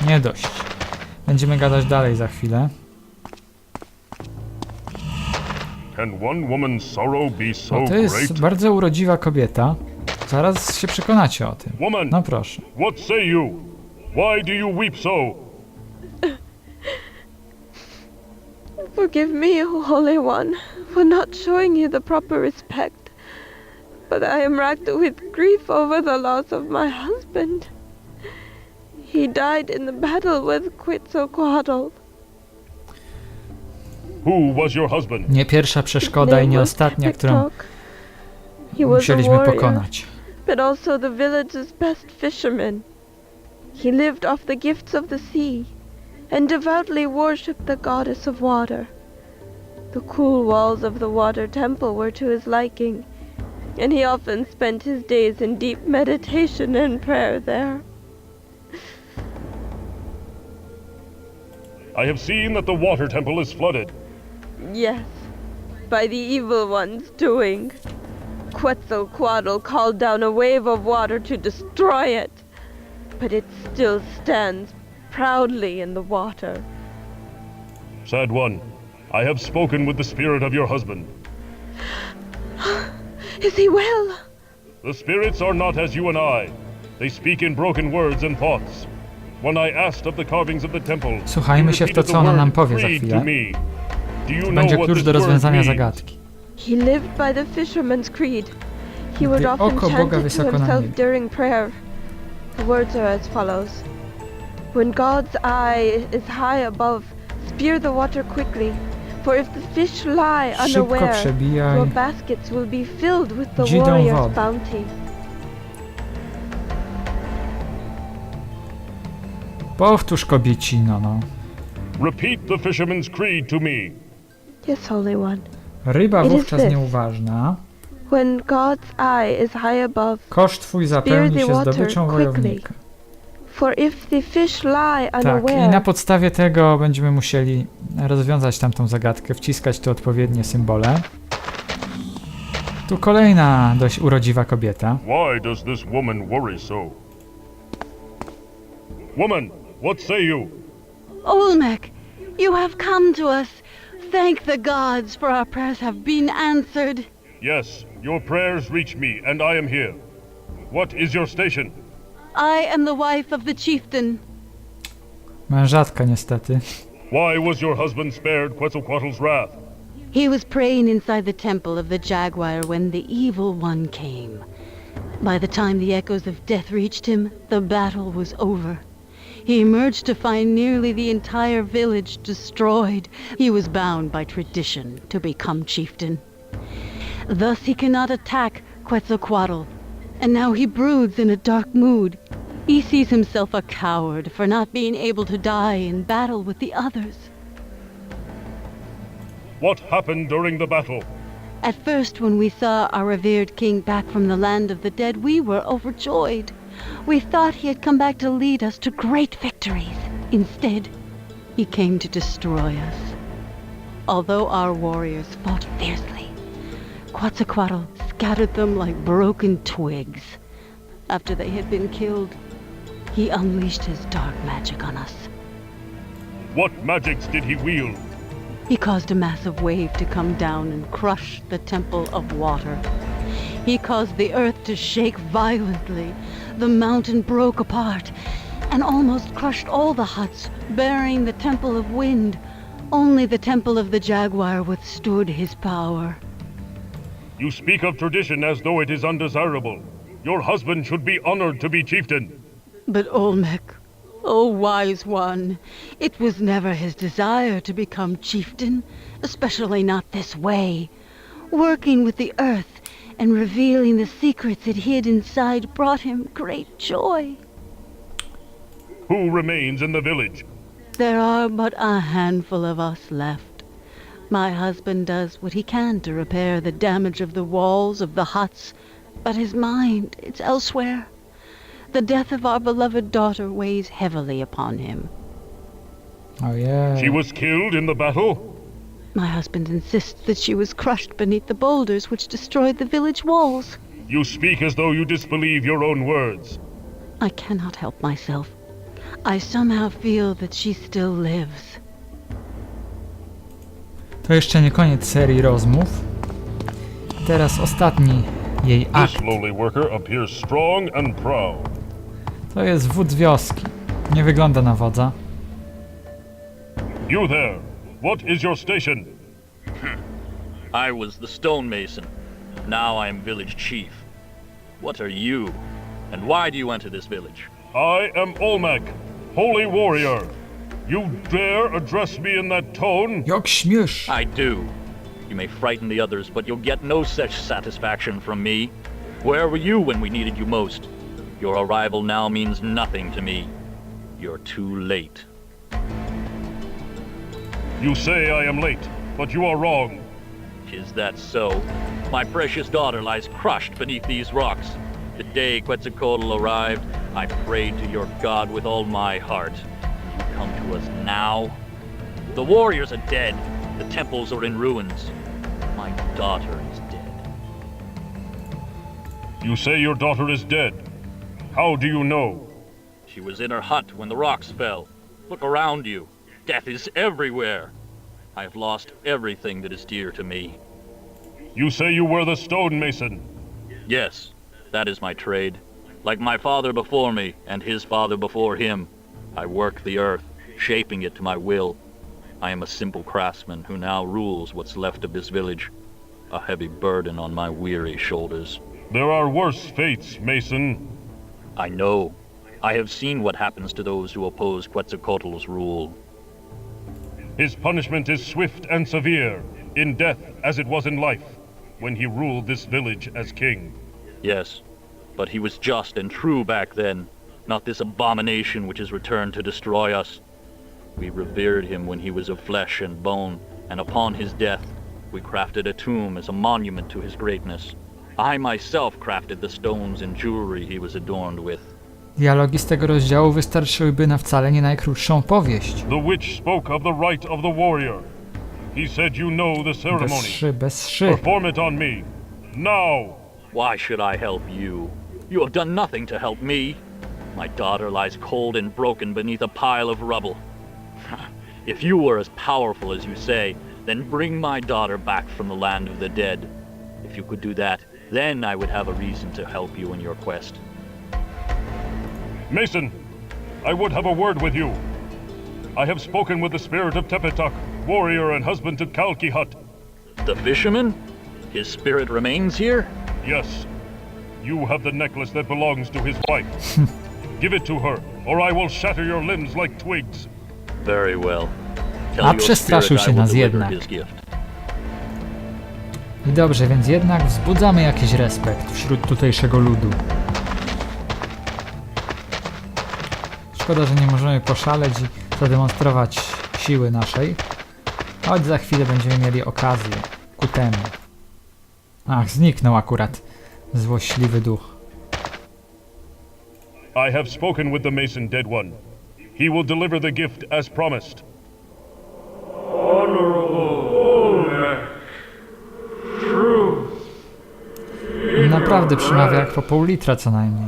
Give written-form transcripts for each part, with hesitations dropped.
Nie dość. Będziemy gadać dalej za chwilę. O, to jest bardzo urodziwa kobieta. Zaraz się przekonacie o tym. No proszę. What say you? Why do you weep so? Forgive me, O Holy One, for not showing you the proper respect. But I am racked with grief over the loss of my husband. He died in the battle with Quetzalcoatl. Who was your husband? Nie pierwsza przeszkoda i nie ostatnia, którą musieliśmy pokonać. But also the village's best fisherman. He lived off the gifts of the sea and devoutly worshipped the goddess of water. The cool walls of the water temple were to his liking, and he often spent his days in deep meditation and prayer there. I have seen that the water temple is flooded. Yes, by the evil one's doing. Quetzalcoatl called down a wave of water to destroy it, but it still stands proudly in the water. Sad one, I have spoken with the spirit of your husband. Is he well? The spirits are not as you and I. They speak in broken words and thoughts. When I asked of the carvings of the temple, Słuchajmy się w to, co ona nam powie za chwilę. To będzie klucz do rozwiązania zagadki. He lived by the fisherman's creed. He would often chant it to himself during prayer. The words are as follows. When God's eye is high above, spear the water quickly. For if the fish lie unaware, your baskets will be filled with the warrior's bounty. Powtórz, kobiecino, no. Repeat the fisherman's creed to me. Yes, Holy One. Ryba wówczas nieuważna. When God's eye is high above, kosz twój zapełni się zdobyczą wojownika. For if the fish lie unaware, tak, i na podstawie tego będziemy musieli rozwiązać tamtą zagadkę, wciskać tu odpowiednie symbole. Tu kolejna dość urodziwa kobieta. Why does this woman worry so? Woman, what say you? Olmec, you have come to us. Thank the gods, for our prayers have been answered. Yes, your prayers reach me, and I am here. What is your station? I am the wife of the chieftain. Mężatka, niestety. Why was your husband spared Quetzalcoatl's wrath? He was praying inside the temple of the jaguar when the evil one came. By the time the echoes of death reached him, the battle was over. He emerged to find nearly the entire village destroyed. He was bound by tradition to become chieftain. Thus he cannot attack Quetzalcoatl, and now he broods in a dark mood. He sees himself a coward for not being able to die in battle with the others. What happened during the battle? At first, when we saw our revered king back from the land of the dead, we were overjoyed. We thought he had come back to lead us to great victories. Instead, he came to destroy us. Although our warriors fought fiercely, Quetzalcoatl scattered them like broken twigs. After they had been killed, he unleashed his dark magic on us. What magics did he wield? He caused a massive wave to come down and crush the Temple of Water. He caused the earth to shake violently. The mountain broke apart and almost crushed all the huts, burying the Temple of Wind. Only the Temple of the Jaguar withstood his power. You speak of tradition as though it is undesirable. Your husband should be honored to be chieftain. But Olmec, oh wise one, it was never his desire to become chieftain, especially not this way. Working with the earth and revealing the secrets it hid inside brought him great joy. Who remains in the village? There are but a handful of us left. My husband does what he can to repair the damage of the walls of the huts, but his mind, it's elsewhere. The death of our beloved daughter weighs heavily upon him. Oh yeah. She was killed in the battle? My husband insists that she was crushed beneath the boulders which destroyed the village walls. You speak as though you disbelieve your own words. I cannot help myself. I somehow feel that she still lives. To jeszcze nie koniec serii rozmów. Teraz ostatni jej akt. This lowly worker appears strong and proud. To jest wódz wioski. Nie wygląda na wodza. You there, what is your station? I was the stonemason. Now I am village chief. What are you? And why do you enter this village? I am Olmec, holy warrior. You dare address me in that tone? Jak śmiesz! I do. You may frighten the others, but you'll get no such satisfaction from me. Where were you when we needed you most? Your arrival now means nothing to me. You're too late. You say I am late, but you are wrong. Is that so? My precious daughter lies crushed beneath these rocks. The day Quetzalcoatl arrived, I prayed to your god with all my heart. You come to us now? The warriors are dead. The temples are in ruins. My daughter is dead. You say your daughter is dead. How do you know? She was in her hut when the rocks fell. Look around you. Death is everywhere. I have lost everything that is dear to me. You say you were the stonemason. Yes, that is my trade. Like my father before me and his father before him, I work the earth, shaping it to my will. I am a simple craftsman who now rules what's left of this village, a heavy burden on my weary shoulders. There are worse fates, Mason. I know. I have seen what happens to those who oppose Quetzalcoatl's rule. His punishment is swift and severe, in death as it was in life, when he ruled this village as king. Yes, but he was just and true back then, not this abomination which has returned to destroy us. We revered him when he was of flesh and bone, and upon his death, we crafted a tomb as a monument to his greatness. I myself crafted the stones and jewelry he was adorned with. Dialogi z tego rozdziału wystarczyłyby na wcale nie najkrótszą powieść. The witch spoke of the right of the warrior. He said you know the Bez ceremony. szy, bez szy. Perform it on me. Now! Why should I help you? You have done nothing to help me. My daughter lies cold and broken beneath a pile of rubble. If you were as powerful as you say, then bring my daughter back from the land of the dead. If you could do that, then I would have a reason to help you in your quest. Mason, I would have a word with you. I have spoken with the spirit of Tepetak, warrior and husband to Kalkihut. The fisherman? His spirit remains here? Yes. You have the necklace that belongs to his wife. Give it to her, or I will shatter your limbs like twigs. Very well. A Tell your przestraszył spirit się I will nas deliver jednak. his gift. I dobrze, więc jednak wzbudzamy jakiś respekt wśród tutejszego ludu. Szkoda, że nie możemy poszaleć i zademonstrować siły naszej. Choć za chwilę będziemy mieli okazję ku temu. Ach, zniknął akurat złośliwy duch. I have spoken with the Mason Dead One. He will deliver the gift as promised. Naprawdę przemawia jak po pół litra co najmniej.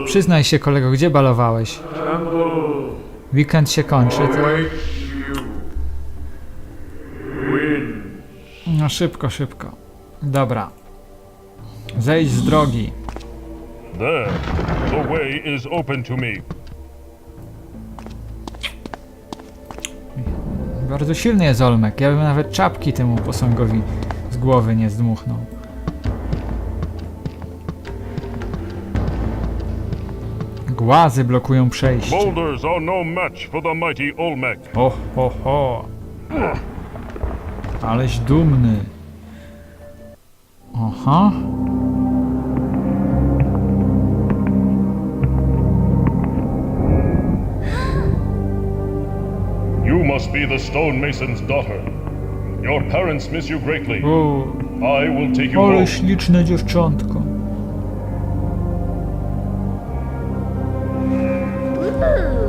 Przyznaj się, kolego, gdzie balowałeś? Weekend się kończy, to... No szybko, szybko. Dobra. Zejdź z drogi. There. The way is open to me. Bardzo silny jest Olmek. Ja bym nawet czapki temu posągowi z głowy nie zdmuchnął. Głazy blokują przejście. Boulders are no match for the mighty Olmec. Ho, ho, ho. Aleś dumny. Aha. You must be the stonemason's daughter. Your parents miss you greatly. O, I will take you home. ale śliczne dziewczątko.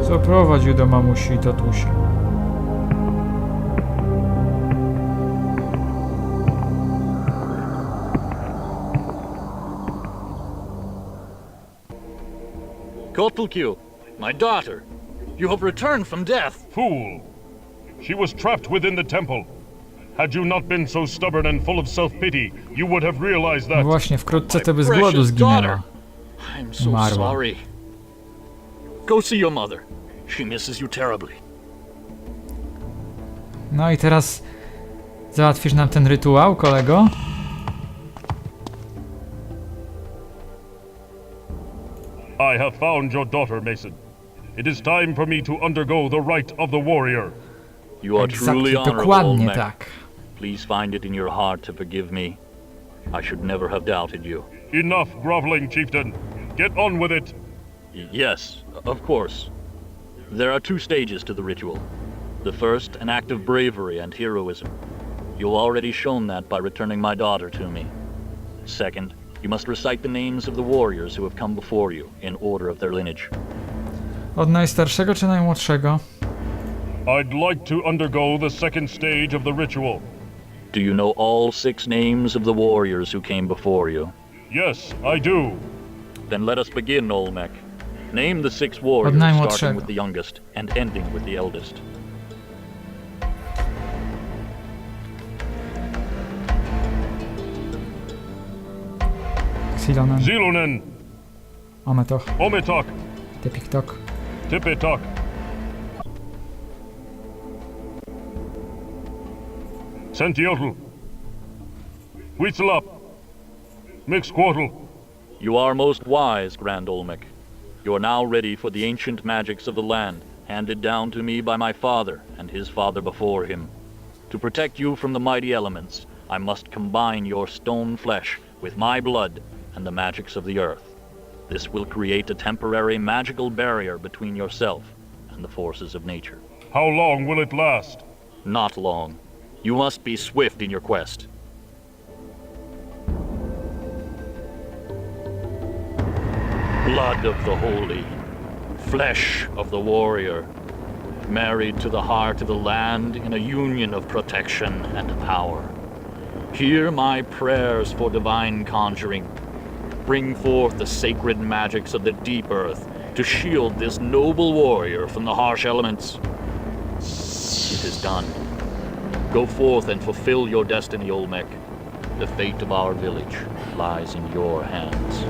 Zaprowadź do mamusi i tatusia. Kotlkyu, my daughter, you have returned from death. Fool! She was trapped within the temple. Had you not been so stubborn and full of self-pity, you would have realized No that. właśnie, wkrótce to by z Precious głodu daughter. zginęła. I'm so Umarła. sorry. Go see your mother. She misses you terribly. No i teraz załatwisz nam ten rytuał, kolego? I have found your daughter, Mason. It is time for me to undergo the rite of the warrior. You are truly Egzakty, honorable, dokładnie Olmec. tak. Please find it in your heart to forgive me. I should never have doubted you. Enough groveling, chieftain. Get on with it. Yes, of course. There are 2 stages to the ritual. The first, an act of bravery and heroism. You've already shown that by returning my daughter to me. Second, you must recite the names of the warriors who have come before you, in order of their lineage. Od najstarszego czy najmłodszego? I'd like to undergo the second stage of the ritual. Do you know all 6 names of the warriors who came before you? Yes, I do. Then let us begin, Olmec. Name the 6 warriors, najmłodszego. starting with the youngest and ending with the eldest. Xilonen, Zilunen, Ometoch, Ometok, Tepiktok, Tipitok. Sentiotl. Huitzlap. Mixquartle. You are most wise, Grand Olmec. You are now ready for the ancient magics of the land, handed down to me by my father and his father before him. To protect you from the mighty elements, I must combine your stone flesh with my blood and the magics of the earth. This will create a temporary magical barrier between yourself and the forces of nature. How long will it last? Not long. You must be swift in your quest. Blood of the holy, flesh of the warrior, married to the heart of the land in a union of protection and power. Hear my prayers for divine conjuring. Bring forth the sacred magics of the deep earth to shield this noble warrior from the harsh elements. It is done. Go forth and fulfill your destiny, Olmec. The fate of our village lies in your hands.